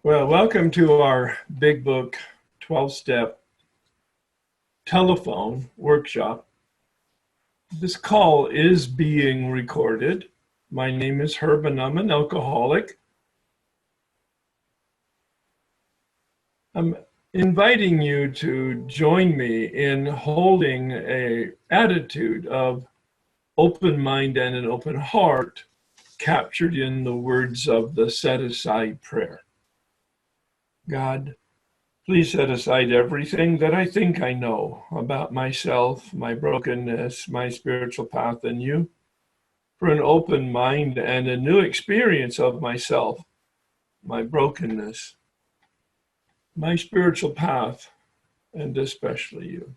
Well, welcome to our Big Book 12-step telephone workshop. This call is being recorded. My name is Herb and I'm an alcoholic. I'm inviting you to join me in holding an attitude of open mind and an open heart captured in the words of the set-aside prayer. God, please set aside everything that I think I know about myself, my brokenness, my spiritual path, and you, for an open mind and a new experience of myself, my brokenness, my spiritual path, and especially you.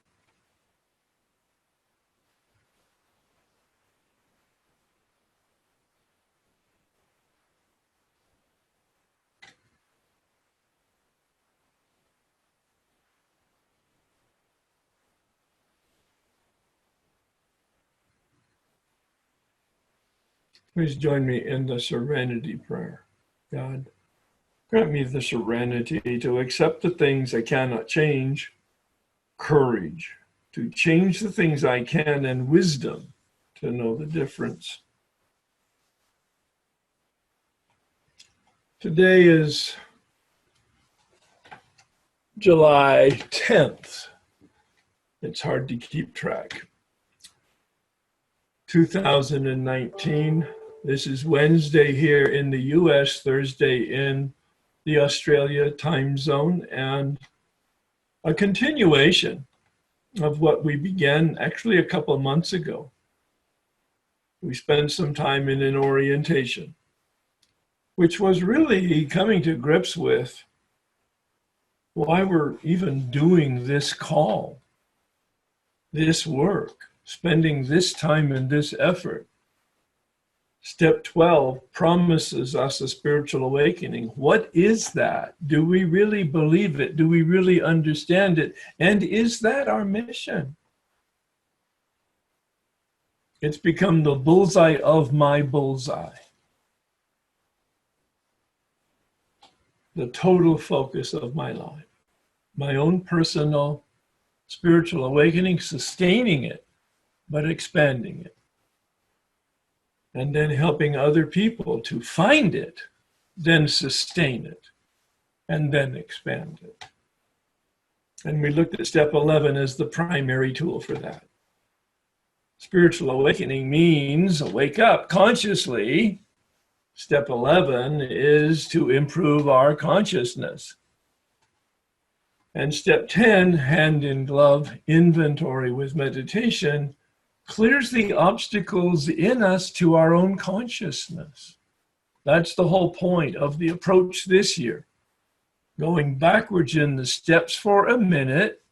Please join me in the serenity prayer. God, grant me the serenity to accept the things I cannot change, courage to change the things I can, and wisdom to know the difference. Today is July 10th. It's hard to keep track. 2019. This is Wednesday here in the US, Thursday in the Australia time zone, and a continuation of what we began actually a couple of months ago. We spent some time in an orientation, which was really coming to grips with why we're even doing this call, this work, spending this time and this effort. Step 12 promises us a spiritual awakening. What is that? Do we really believe it? Do we really understand it? And is that our mission? It's become the bullseye of my bullseye. The total focus of my life. My own personal spiritual awakening, sustaining it, but expanding it. And then helping other people to find it, then sustain it, and then expand it. And we looked at step 11 as the primary tool for that. Spiritual awakening means wake up consciously. Step 11 is to improve our consciousness. And step 10, hand in glove, inventory with meditation, clears the obstacles in us to our own consciousness. That's the whole point of the approach this year. Going backwards in the steps for a minute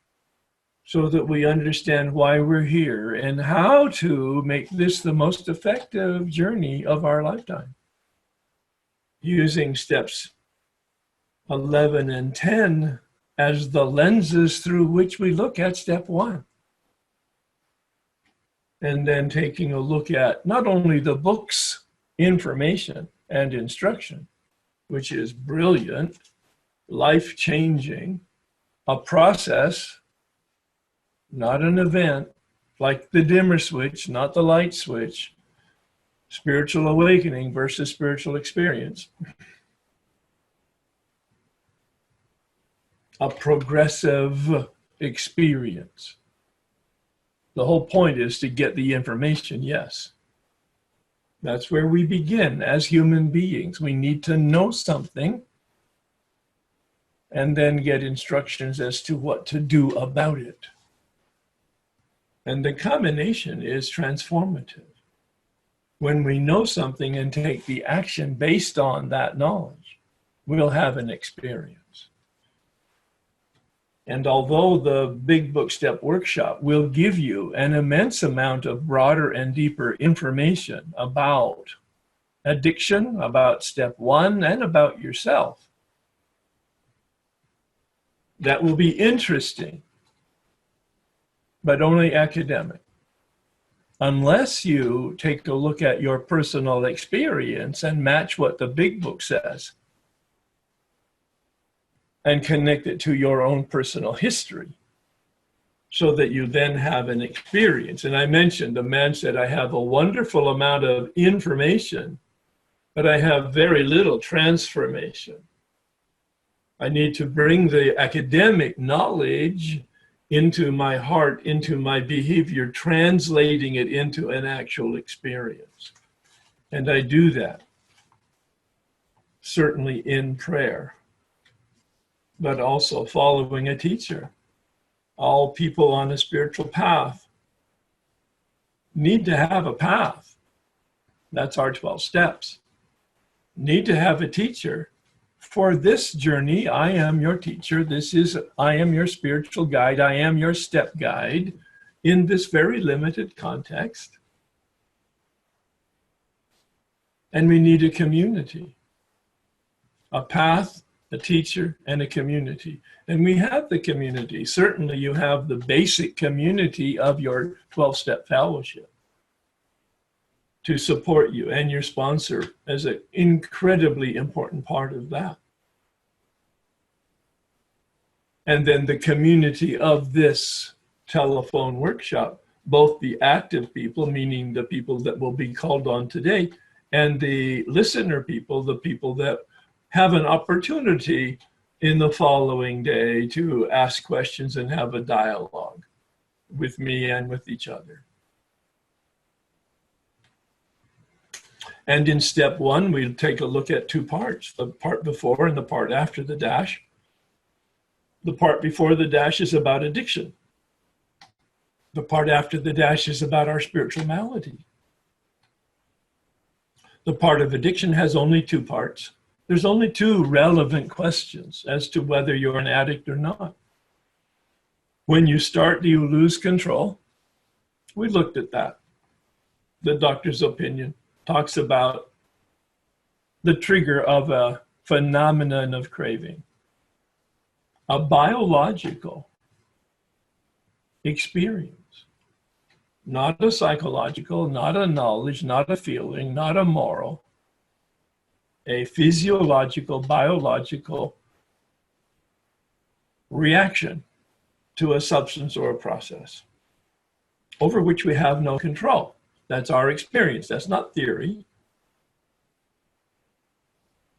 so that we understand why we're here and how to make this the most effective journey of our lifetime. Using steps 11 and 10 as the lenses through which we look at step 1. And then taking a look at not only the book's information and instruction, which is brilliant, life-changing, a process, not an event, like the dimmer switch, not the light switch, spiritual awakening versus spiritual experience. A progressive experience. The whole point is to get the information, yes. That's where we begin as human beings. We need to know something and then get instructions as to what to do about it. And the combination is transformative. When we know something and take the action based on that knowledge, we'll have an experience. And although the Big Book Step Workshop will give you an immense amount of broader and deeper information about addiction, about step 1, and about yourself, that will be interesting, but only academic. Unless you take a look at your personal experience and match what the Big Book says, and connect it to your own personal history so that you then have an experience. And I mentioned, the man said, I have a wonderful amount of information, but I have very little transformation. I need to bring the academic knowledge into my heart, into my behavior, translating it into an actual experience. And I do that, certainly in prayer, but also following a teacher. All people on a spiritual path need to have a path. That's our 12 steps. Need to have a teacher. For this journey, I am your teacher. I am your spiritual guide. I am your step guide in this very limited context. And we need a community, a path, a teacher, and a community. And we have the community. Certainly you have the basic community of your 12-step fellowship to support you, and your sponsor as an incredibly important part of that. And then the community of this telephone workshop, both the active people, meaning the people that will be called on today, and the listener people, the people that have an opportunity in the following day to ask questions and have a dialogue with me and with each other. And in step one, we'll take a look at two parts, the part before and the part after the dash. The part before the dash is about addiction. The part after the dash is about our spiritual malady. The part of addiction has only two parts. There's only two relevant questions as to whether you're an addict or not. When you start, do you lose control? We looked at that. The doctor's opinion talks about the trigger of a phenomenon of craving, a biological experience, not a psychological, not a knowledge, not a feeling, not a moral, a physiological, biological reaction to a substance or a process over which we have no control. That's our experience. That's not theory.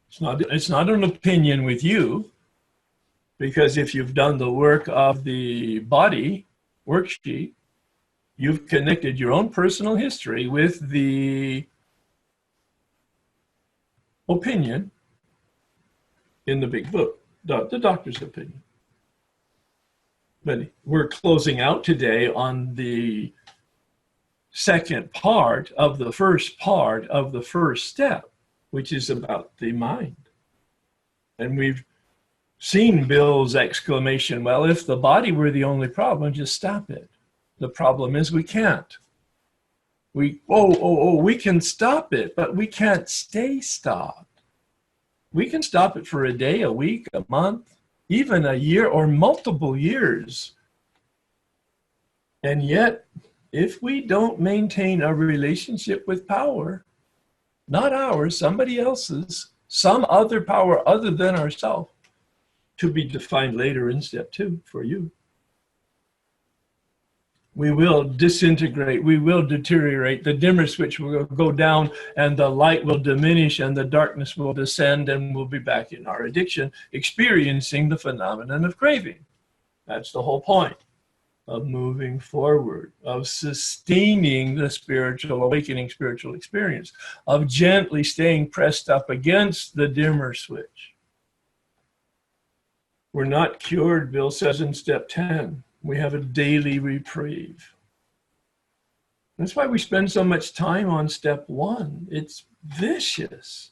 It's not an opinion with you, because if you've done the work of the body worksheet, you've connected your own personal history with the opinion in the big book, the doctor's opinion. But we're closing out today on the second part of the first step, which is about the mind. And we've seen Bill's exclamation, well, if the body were the only problem, just stop it. The problem is we can't. We can stop it, but we can't stay stopped. We can stop it for a day, a week, a month, even a year or multiple years. And yet, if we don't maintain a relationship with power, not ours, somebody else's, some other power other than ourselves, to be defined later in step 2 for you, we will disintegrate, we will deteriorate, the dimmer switch will go down and the light will diminish and the darkness will descend, and we'll be back in our addiction, experiencing the phenomenon of craving. That's the whole point of moving forward, of sustaining the spiritual awakening, spiritual experience, of gently staying pressed up against the dimmer switch. We're not cured, Bill says in step 10. We have a daily reprieve. That's why we spend so much time on step 1. It's vicious,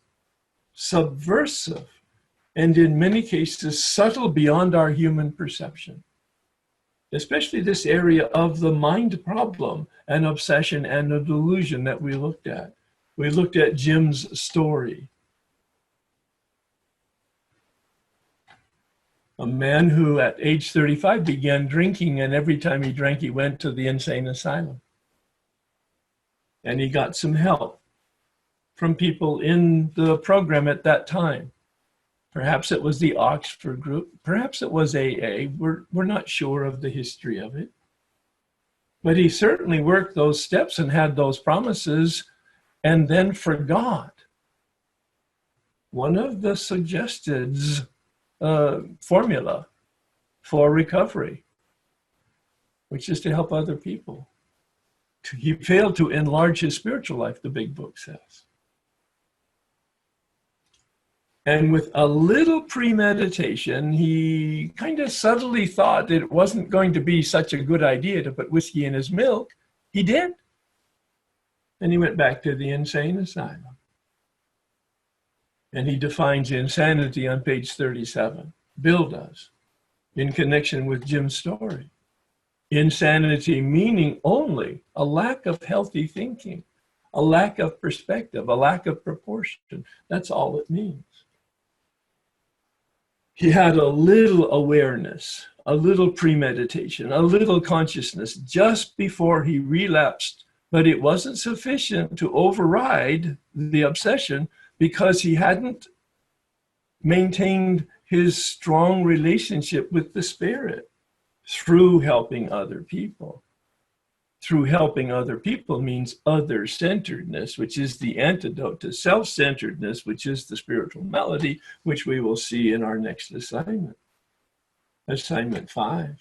subversive, and in many cases subtle beyond our human perception. Especially this area of the mind problem, an obsession and a delusion that we looked at. We looked at Jim's story. A man who at age 35 began drinking, and every time he drank, he went to the insane asylum. And he got some help from people in the program at that time. Perhaps it was the Oxford group. Perhaps it was AA. We're not sure of the history of it. But he certainly worked those steps and had those promises and then forgot one of the suggested formula for recovery, which is to help other people. He failed to enlarge his spiritual life, the big book says. And with a little premeditation, he kind of subtly thought that it wasn't going to be such a good idea to put whiskey in his milk. He did. And he went back to the insane asylum. And he defines insanity on page 37. Bill does, in connection with Jim's story. Insanity meaning only a lack of healthy thinking, a lack of perspective, a lack of proportion. That's all it means. He had a little awareness, a little premeditation, a little consciousness just before he relapsed, but it wasn't sufficient to override the obsession because he hadn't maintained his strong relationship with the Spirit through helping other people. Through helping other people means other-centeredness, which is the antidote to self-centeredness, which is the spiritual malady, which we will see in our next assignment. Assignment 5,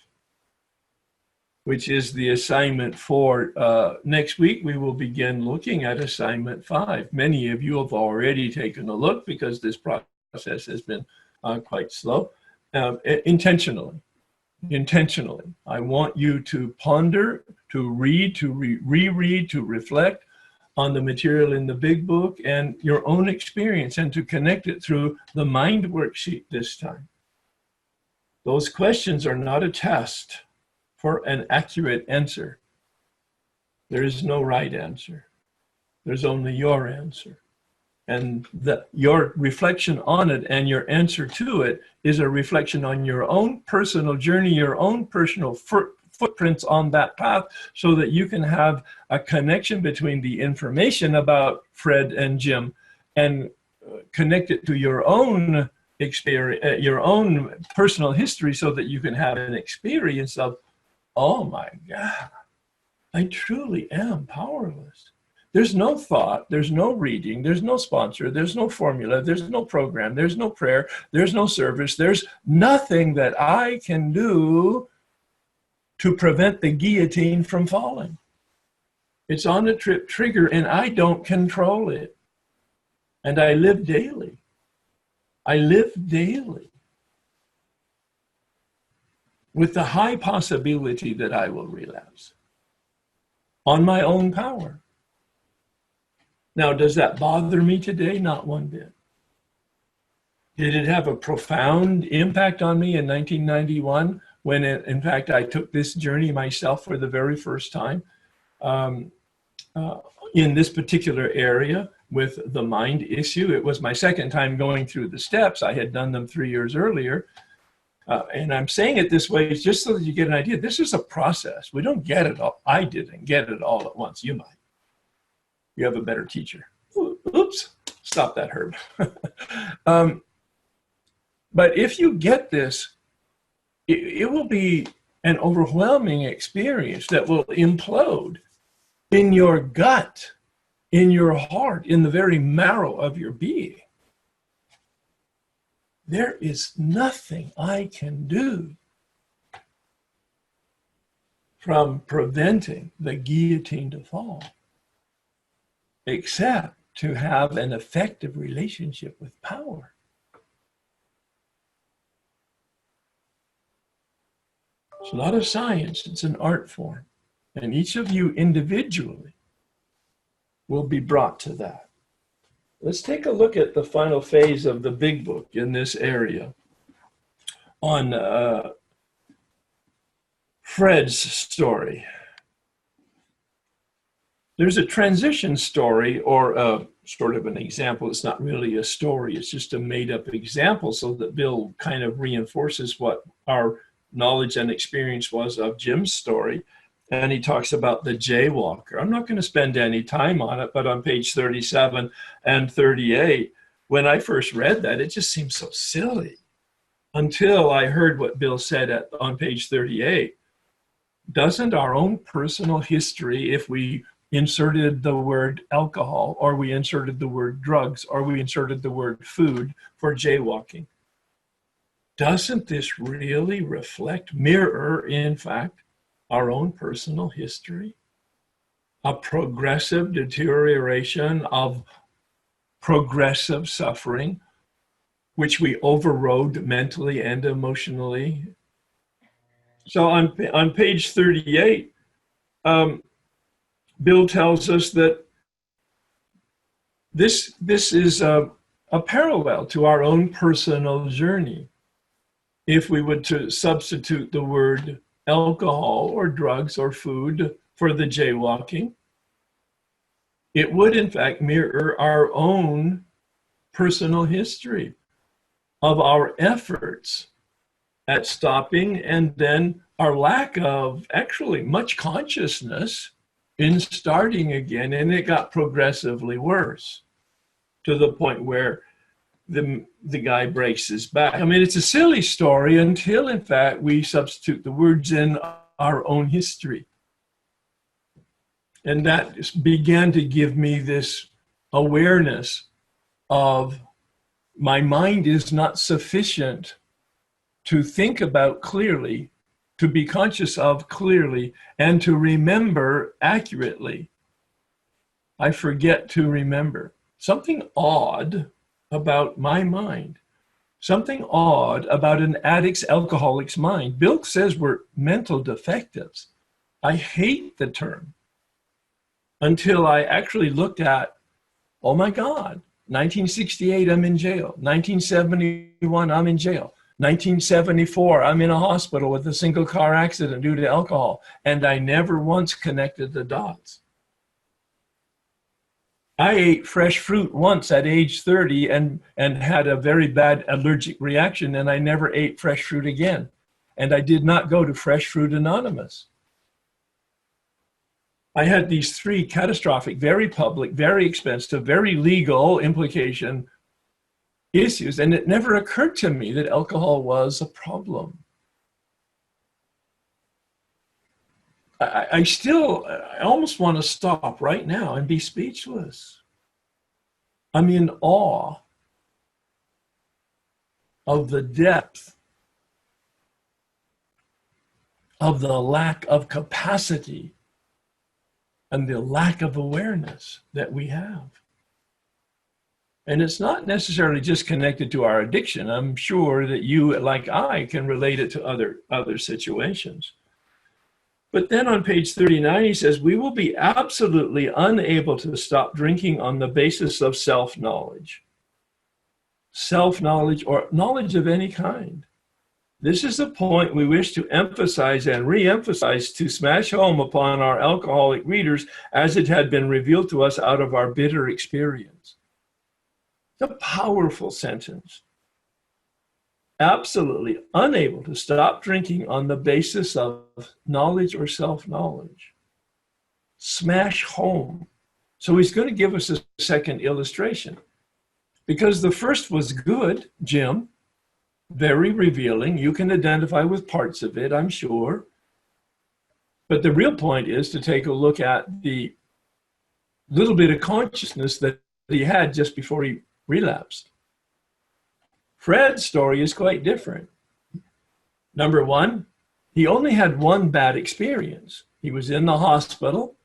which is the assignment for next week. We will begin looking at assignment 5. Many of you have already taken a look because this process has been quite slow, intentionally. I want you to ponder, to read, to reread, to reflect on the material in the big book and your own experience, and to connect it through the mind worksheet this time. Those questions are not a test for an accurate answer. There is no right answer. There's only your answer. And your reflection on it and your answer to it is a reflection on your own personal journey, your own personal footprints on that path, so that you can have a connection between the information about Fred and Jim and connect it to your own experience, your own personal history, so that you can have an experience of, oh my God, I truly am powerless. There's no thought, there's no reading, there's no sponsor, there's no formula, there's no program, there's no prayer, there's no service, there's nothing that I can do to prevent the guillotine from falling. It's on a trigger and I don't control it. And I live daily. I live daily with the high possibility that I will relapse on my own power. Now, does that bother me today? Not one bit. Did it have a profound impact on me in 1991 when, in fact, I took this journey myself for the very first time in this particular area with the mind issue? It was my second time going through the steps. I had done them 3 years earlier. And I'm saying it this way just so that you get an idea. This is a process. We don't get it all. I didn't get it all at once. You might. You have a better teacher. Oops, stop that, Herb. But if you get this, it will be an overwhelming experience that will implode in your gut, in your heart, in the very marrow of your being. There is nothing I can do from preventing the guillotine to fall, except to have an effective relationship with power. It's not a science, it's an art form. And each of you individually will be brought to that. Let's take a look at the final phase of the big book in this area on Fred's story. There's a transition story, or sort of an example. It's not really a story. It's just a made-up example so that Bill kind of reinforces what our knowledge and experience was of Jim's story. And he talks about the jaywalker. I'm not going to spend any time on it, but on page 37 and 38, when I first read that, it just seemed so silly until I heard what Bill said on page 38. Doesn't our own personal history, if we inserted the word alcohol, or we inserted the word drugs, or we inserted the word food for jaywalking, doesn't this really mirror, in fact, our own personal history? A progressive deterioration of progressive suffering, which we overrode mentally and emotionally. So on page 38, Bill tells us that this is a parallel to our own personal journey. If we were to substitute the word alcohol or drugs or food for the jaywalking, it would in fact mirror our own personal history of our efforts at stopping, and then our lack of actually much consciousness in starting again. And it got progressively worse to the point where the guy breaks his back. I mean, it's a silly story until in fact we substitute the words in our own history. And that began to give me this awareness of my mind is not sufficient to think about clearly, to be conscious of clearly, and to remember accurately. I forget to remember. Something odd about my mind. Something odd about an addict's, alcoholic's mind. Bill says we're mental defectives. I hate the term until I actually looked at, oh my God, 1968, I'm in jail. 1971, I'm in jail. 1974, I'm in a hospital with a single car accident due to alcohol. And I never once connected the dots. I ate fresh fruit once at age 30 and had a very bad allergic reaction, and I never ate fresh fruit again. And I did not go to Fresh Fruit Anonymous. I had these three catastrophic, very public, very expensive, very legal implication issues, and it never occurred to me that alcohol was a problem. I almost want to stop right now and be speechless. I'm in awe of the depth of the lack of capacity and the lack of awareness that we have. And it's not necessarily just connected to our addiction. I'm sure that you, like I, can relate it to other situations. But then on page 39, he says, we will be absolutely unable to stop drinking on the basis of self-knowledge. Self-knowledge or knowledge of any kind. This is the point we wish to emphasize and re-emphasize to smash home upon our alcoholic readers as it had been revealed to us out of our bitter experience. It's a powerful sentence. Absolutely unable to stop drinking on the basis of knowledge or self-knowledge. Smash home. So he's going to give us a second illustration. Because the first was good, Jim, very revealing. You can identify with parts of it, I'm sure. But the real point is to take a look at the little bit of consciousness that he had just before he relapsed. Fred's story is quite different. Number one, he only had one bad experience. He was in the hospital.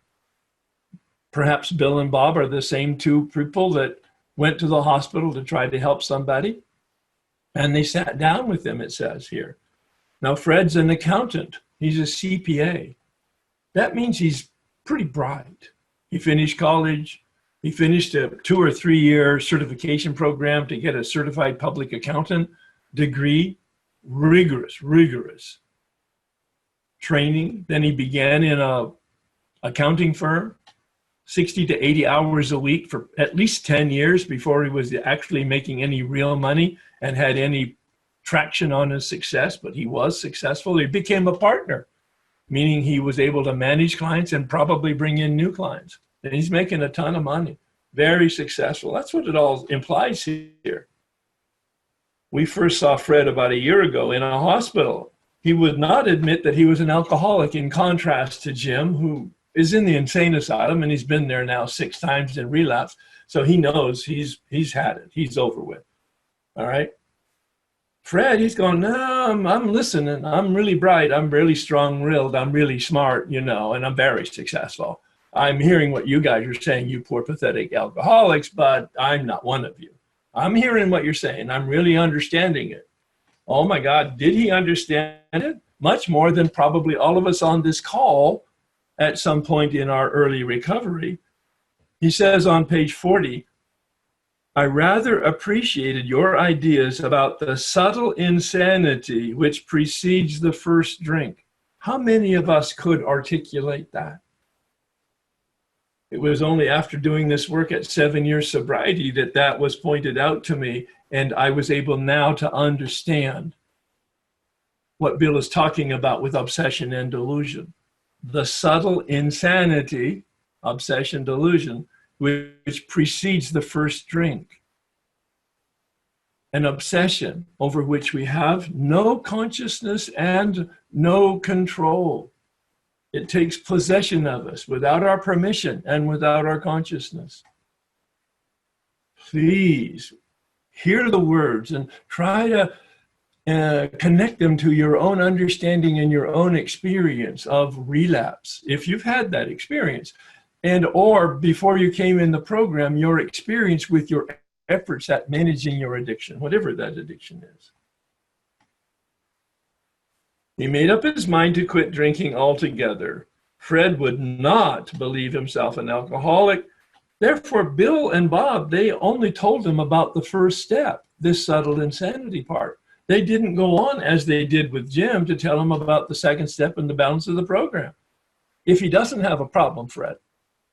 Perhaps Bill and Bob are the same two people that went to the hospital to try to help somebody. And they sat down with him, it says here. Now, Fred's an accountant. He's a CPA. That means he's pretty bright. He finished college. He finished a 2 or 3 year certification program to get a certified public accountant degree. Rigorous training. Then he began in a accounting firm, 60 to 80 hours a week for at least 10 years before he was actually making any real money and had any traction on his success, but he was successful. He became a partner, meaning he was able to manage clients and probably bring in new clients. And he's making a ton of money. very successful. That's what it all implies here. We first saw Fred about a year ago in a hospital. He would not admit that he was an alcoholic, in contrast to Jim, who is in the insane asylum, and he's been there now 6 times in relapse. So he knows he's had it. He's over with. All right. Fred, he's going, no, I'm listening. I'm really bright. I'm really strong-willed. I'm really smart, and I'm very successful. I'm hearing what you guys are saying, you poor, pathetic alcoholics, but I'm not one of you. I'm hearing what you're saying. I'm really understanding it. Oh my God, did he understand it? Much more than probably all of us on this call at some point in our early recovery. He says on page 40, I rather appreciated your ideas about the subtle insanity which precedes the first drink. How many of us could articulate that? It was only after doing this work at 7 years sobriety that was pointed out to me, and I was able now to understand what Bill is talking about with obsession and delusion. The subtle insanity, obsession, delusion, which precedes the first drink. An obsession over which we have no consciousness and no control. It takes possession of us without our permission and without our consciousness. Please hear the words and try to connect them to your own understanding and your own experience of relapse, if you've had that experience, and or before you came in the program, your experience with your efforts at managing your addiction, whatever that addiction is. He made up his mind to quit drinking altogether. Fred would not believe himself an alcoholic. Therefore, Bill and Bob, they only told him about the first step, this subtle insanity part. They didn't go on, as they did with Jim, to tell him about the second step and the balance of the program. If he doesn't have a problem, Fred,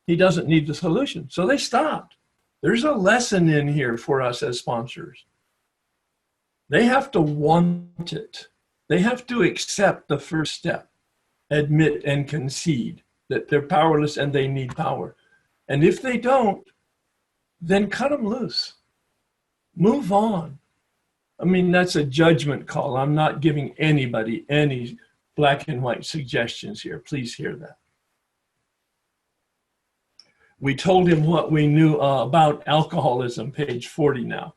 he doesn't need the solution. So they stopped. There's a lesson in here for us as sponsors. They have to want it. They have to accept the first step, admit and concede that they're powerless and they need power. And if they don't, then cut them loose. Move on. I mean, that's a judgment call. I'm not giving anybody any black and white suggestions here. Please hear that. We told him what we knew about alcoholism, page 40 now.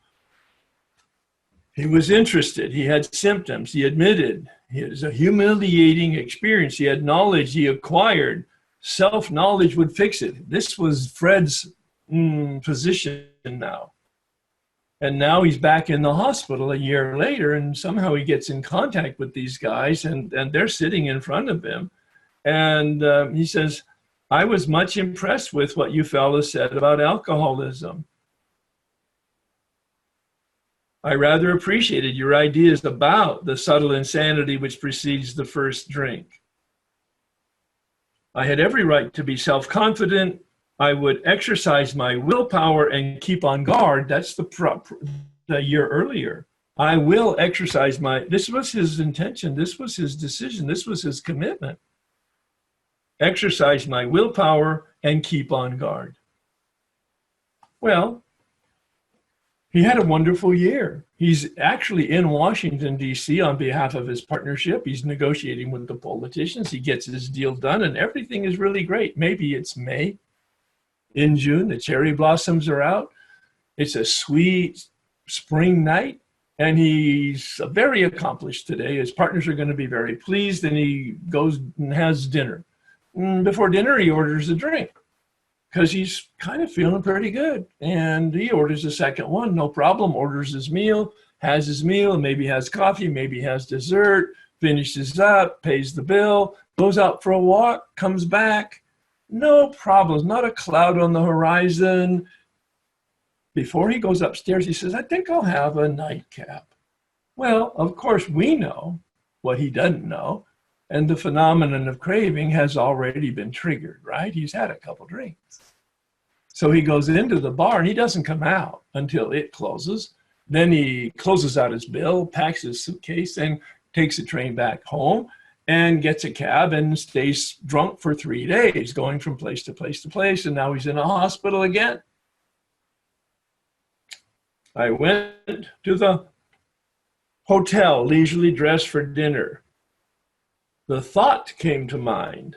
He was interested. He had symptoms. He admitted it was a humiliating experience. He had knowledge he acquired. Self-knowledge would fix it. This was Fred's position now. And now he's back in the hospital a year later, and somehow he gets in contact with these guys, and they're sitting in front of him. And he says, I was much impressed with what you fellas said about alcoholism. I rather appreciated your ideas about the subtle insanity which precedes the first drink. I had every right to be self-confident. I would exercise my willpower and keep on guard. That's the year earlier. I will exercise this was his intention. This was his decision. This was his commitment. Exercise my willpower and keep on guard. Well, he had a wonderful year. He's actually in Washington, D.C. on behalf of his partnership. He's negotiating with the politicians. He gets his deal done, and everything is really great. Maybe it's May. In June, the cherry blossoms are out. It's a sweet spring night, and he's very accomplished today. His partners are going to be very pleased, and he goes and has dinner. Before dinner, he orders a drink because he's kind of feeling pretty good. And he orders a second one, no problem, orders his meal, has his meal, maybe has coffee, maybe has dessert, finishes up, pays the bill, goes out for a walk, comes back. No problems, not a cloud on the horizon. Before he goes upstairs, he says, I think I'll have a nightcap. Well, of course, we know what he doesn't know. And the phenomenon of craving has already been triggered, right? He's had a couple drinks. So he goes into the bar and he doesn't come out until it closes. Then he closes out his bill, packs his suitcase, and takes a train back home and gets a cab and stays drunk for 3 days, going from place to place to place. And now he's in a hospital again. I went to the hotel, leisurely dressed for dinner. The thought came to mind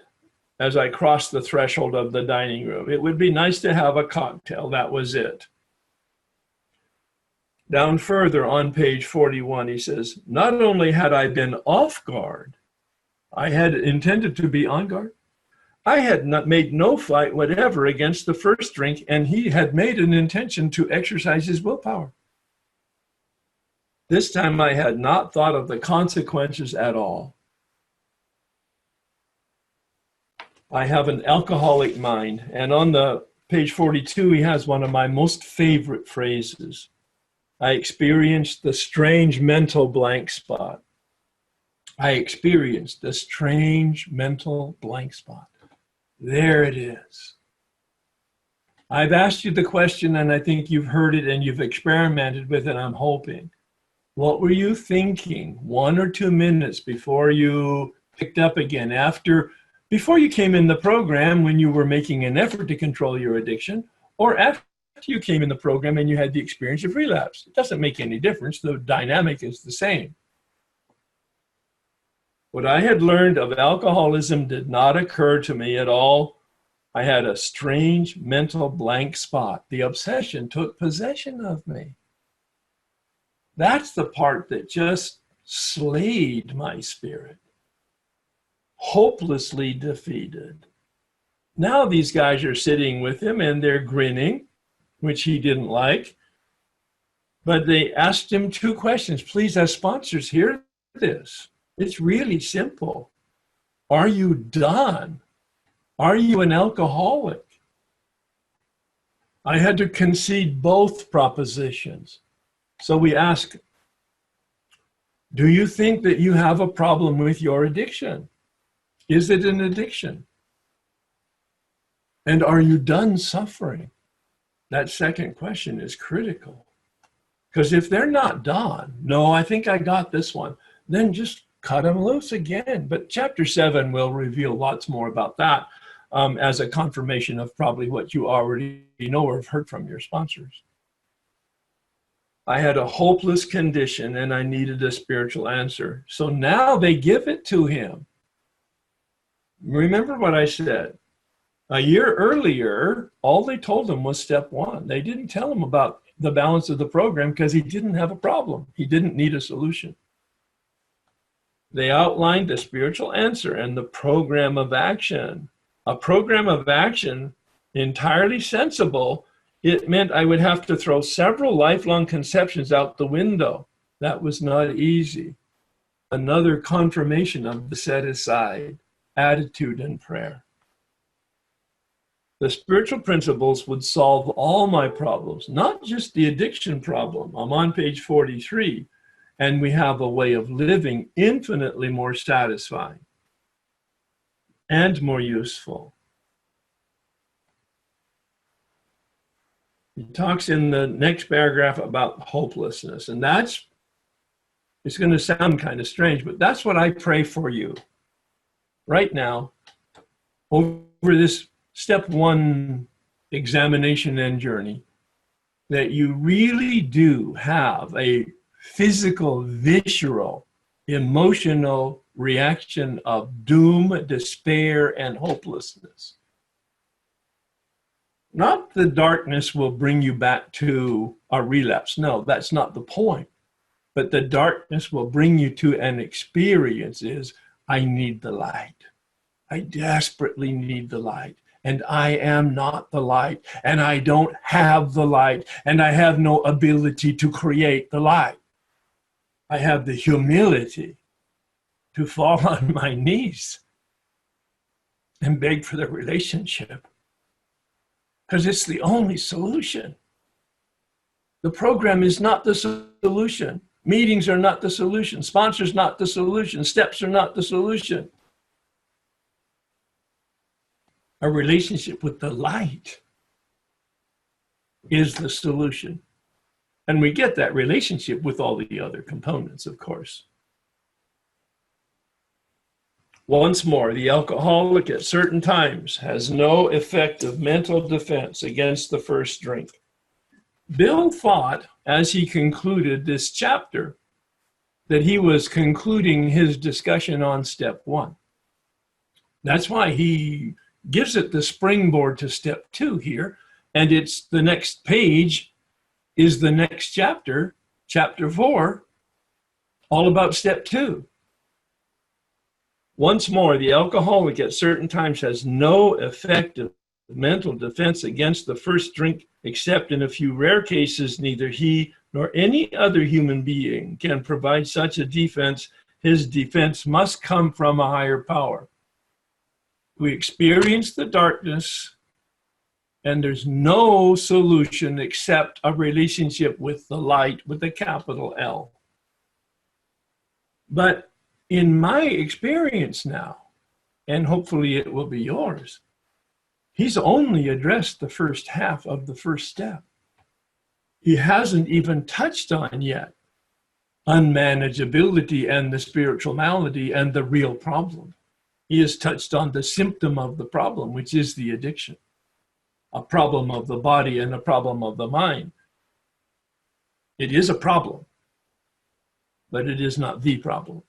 as I crossed the threshold of the dining room. It would be nice to have a cocktail. That was it. Down further on page 41, he says, not only had I been off guard, I had intended to be on guard. I had not made no fight whatever against the first drink, and he had made an intention to exercise his willpower. This time I had not thought of the consequences at all. I have an alcoholic mind, and on the page 42, he has one of my most favorite phrases. I experienced the strange mental blank spot. I experienced the strange mental blank spot. There it is. I've asked you the question, and I think you've heard it and you've experimented with it, I'm hoping. What were you thinking 1 or 2 minutes before you picked up again, before you came in the program when you were making an effort to control your addiction, or after you came in the program and you had the experience of relapse? It doesn't make any difference. The dynamic is the same. What I had learned of alcoholism did not occur to me at all. I had a strange mental blank spot. The obsession took possession of me. That's the part that just slayed my spirit. Hopelessly defeated. Now these guys are sitting with him and they're grinning, which he didn't like. But they asked him 2 questions. Please, as sponsors, hear this. It's really simple. Are you done? Are you an alcoholic? I had to concede both propositions. So we ask, do you think that you have a problem with your addiction? Is it an addiction? And are you done suffering? That second question is critical. Because if they're not done, no, I think I got this one, then just cut them loose again. But chapter 7 will reveal lots more about that as a confirmation of probably what you already know or have heard from your sponsors. I had a hopeless condition and I needed a spiritual answer. So now they give it to him. Remember what I said. A year earlier, all they told him was step 1. They didn't tell him about the balance of the program because he didn't have a problem. He didn't need a solution. They outlined the spiritual answer and the program of action. A program of action, entirely sensible, it meant I would have to throw several lifelong conceptions out the window. That was not easy. Another confirmation of the set aside, attitude and prayer. The spiritual principles would solve all my problems, not just the addiction problem. I'm on page 43. And we have a way of living infinitely more satisfying and more useful. He talks in the next paragraph about hopelessness, and it's going to sound kind of strange, but that's what I pray for you right now over this step 1 examination and journey, that you really do have a physical, visceral, emotional reaction of doom, despair, and hopelessness. Not the darkness will bring you back to a relapse. No, that's not the point. But the darkness will bring you to an experience is, I need the light. I desperately need the light. And I am not the light. And I don't have the light. And I have no ability to create the light. I have the humility to fall on my knees and beg for the relationship, because it's the only solution. The program is not the solution. Meetings are not the solution. Sponsors not the solution. Steps are not the solution. A relationship with the light is the solution. And we get that relationship with all the other components, of course. Once more, the alcoholic at certain times has no effective mental defense against the first drink. Bill thought, as he concluded this chapter, that he was concluding his discussion on step 1. That's why he gives it the springboard to step 2 here. And it's the next page is the next chapter, chapter 4, all about step 2. Once more, the alcoholic at certain times has no effective mental defense against the first drink, except in a few rare cases, neither he nor any other human being can provide such a defense. His defense must come from a higher power. We experience the darkness, and there's no solution except a relationship with the light, with a capital L. But in my experience now, and hopefully it will be yours, he's only addressed the first half of the first step. He hasn't even touched on yet unmanageability and the spiritual malady and the real problem. He has touched on the symptom of the problem, which is the addiction, a problem of the body and a problem of the mind. It is a problem, but it is not the problem.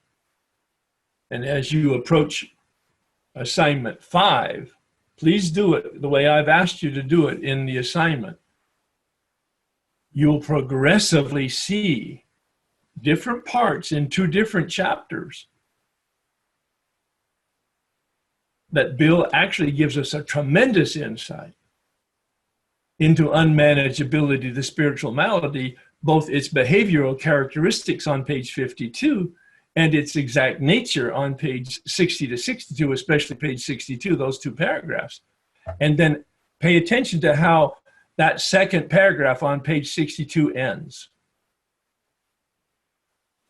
And as you approach assignment 5, please do it the way I've asked you to do it in the assignment. You'll progressively see different parts in 2 different chapters that Bill actually gives us a tremendous insight into unmanageability, the spiritual malady, both its behavioral characteristics on page 52 and its exact nature on page 60 to 62, especially page 62, those 2 paragraphs. And then pay attention to how that second paragraph on page 62 ends.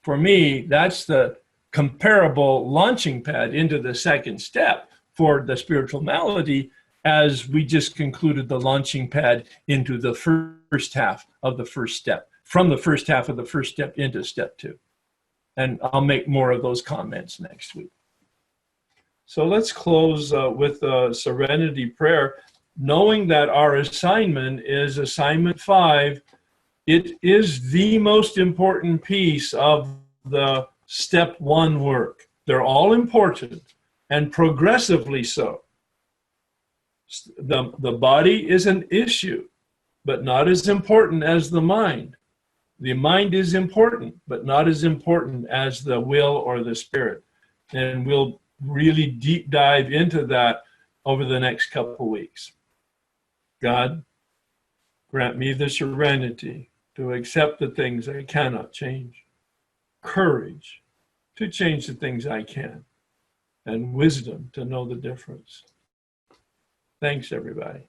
For me, that's the comparable launching pad into the second step for the spiritual malady, as we just concluded the launching pad into the first half of the first step, from the first half of the first step into step 2. And I'll make more of those comments next week. So let's close with a serenity prayer, knowing that our assignment is assignment 5. It is the most important piece of the step 1 work. They're all important, and progressively so. The body is an issue, but not as important as the mind. The mind is important, but not as important as the will or the spirit. And we'll really deep dive into that over the next couple weeks. God, grant me the serenity to accept the things I cannot change, courage to change the things I can, and wisdom to know the difference. Thanks, everybody.